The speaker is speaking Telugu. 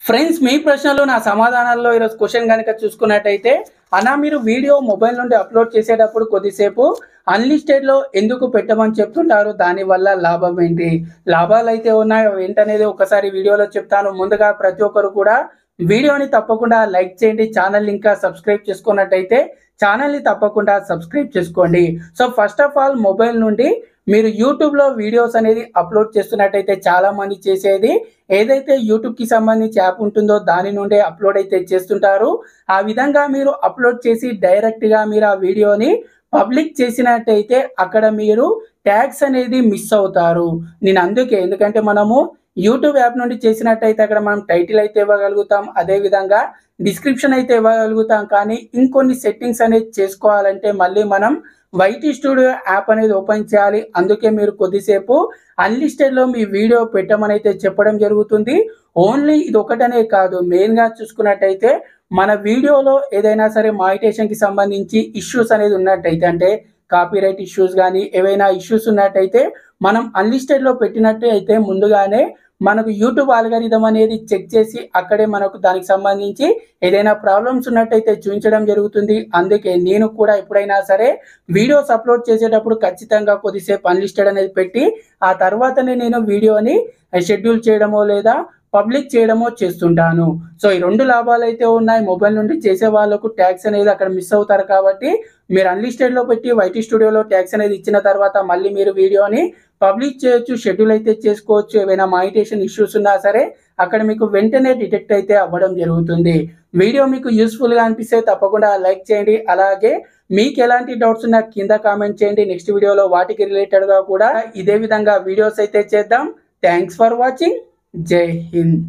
ఫ్రెండ్స్, మీ ప్రశ్నలు నా సమాధానాల్లో ఈరోజు క్వశ్చన్ కనుక చూసుకున్నట్టయితే, అన్నా మీరు వీడియో మొబైల్ నుండి అప్లోడ్ చేసేటప్పుడు కొద్దిసేపు అన్లిస్టెడ్లో ఎందుకు పెట్టమని చెప్తుంటారు? దానివల్ల లాభం ఏంటి? లాభాలు అయితే ఉన్నాయో ఏంటనేది ఒకసారి వీడియోలో చెప్తాను. ముందుగా ప్రతి ఒక్కరు కూడా వీడియోని తప్పకుండా లైక్ చేయండి. ఛానల్ ఇంకా సబ్స్క్రైబ్ చేసుకున్నట్టయితే ఛానల్ని తప్పకుండా సబ్స్క్రైబ్ చేసుకోండి. So first of all, mobile నుండి మీరు యూట్యూబ్లో వీడియోస్ అనేది అప్లోడ్ చేస్తున్నట్టయితే చాలా మంది చేసేది ఏదైతే యూట్యూబ్కి సంబంధించి యాప్ ఉంటుందో దాని నుండే అప్లోడ్ అయితే చేస్తుంటారు. ఆ విధంగా మీరు అప్లోడ్ చేసి డైరెక్ట్గా మీరు ఆ వీడియోని పబ్లిక్ చేసినట్టయితే అక్కడ మీరు ట్యాగ్స్ అనేది మిస్ అవుతారు. నేను అందుకే, ఎందుకంటే మనము యూట్యూబ్ యాప్ నుండి చేసినట్టయితే అక్కడ మనం టైటిల్ అయితే ఇవ్వగలుగుతాం, అదేవిధంగా డిస్క్రిప్షన్ అయితే ఇవ్వగలుగుతాం. కానీ ఇంకొన్ని సెట్టింగ్స్ అనేది చేసుకోవాలంటే మళ్ళీ మనం వైటీ స్టూడియో యాప్ అనేది ఓపెన్ చేయాలి. అందుకే మీరు కొద్దిసేపు అన్లిస్టెడ్లో మీ వీడియో పెట్టమని అయితే చెప్పడం జరుగుతుంది. ఓన్లీ ఇది ఒకటనే కాదు, మెయిన్గా చూసుకున్నట్టయితే మన వీడియోలో ఏదైనా సరే మానిటైజేషన్కి సంబంధించి ఇష్యూస్ అనేది ఉన్నట్టయితే, అంటే కాపీరైట్ ఇష్యూస్ కానీ ఏవైనా ఇష్యూస్ ఉన్నట్టయితే మనం అన్లిస్టెడ్లో పెట్టినట్టు అయితే ముందుగానే మనకు యూట్యూబ్ ఆల్గారిథం అనేది చెక్ చేసి అక్కడే మనకు దానికి సంబంధించి ఏదైనా ప్రాబ్లమ్స్ ఉన్నట్టయితే చూపించడం జరుగుతుంది. అందుకే నేను కూడా ఎప్పుడైనా సరే వీడియోస్ అప్లోడ్ చేసేటప్పుడు ఖచ్చితంగా కొద్దిసేపు అన్లిస్టెడ్ అనేది పెట్టి ఆ తర్వాతనే నేను వీడియోని షెడ్యూల్ చేయడమో లేదా పబ్లిక్ చేయడమో చేస్తుంటాను. సో ఈ రెండు లాభాలు అయితే ఉన్నాయి. మొబైల్ నుండి చేసే వాళ్ళకు ట్యాగ్స్ అనేది అక్కడ మిస్ అవుతారు కాబట్టి మీరు అన్లిస్టెడ్లో పెట్టి వైటీ స్టూడియోలో ట్యాగ్స్ అనేది ఇచ్చిన తర్వాత మళ్ళీ మీరు వీడియోని పబ్లిక్ చేయొచ్చు, షెడ్యూల్ అయితే చేసుకోవచ్చు. ఏవైనా మానిటైజేషన్ ఇష్యూస్ ఉన్నా సరే అక్కడ మీకు వెంటనే డిటెక్ట్ అయితే అవ్వడం జరుగుతుంది. వీడియో మీకు యూస్ఫుల్గా అనిపిస్తే తప్పకుండా లైక్ చేయండి. అలాగే మీకు ఎలాంటి డౌట్స్ ఉన్నా కింద కామెంట్ చేయండి. నెక్స్ట్ వీడియోలో వాటికి రిలేటెడ్గా కూడా ఇదే విధంగా వీడియోస్ అయితే చేద్దాం. Thanks for watching. జై హింద్.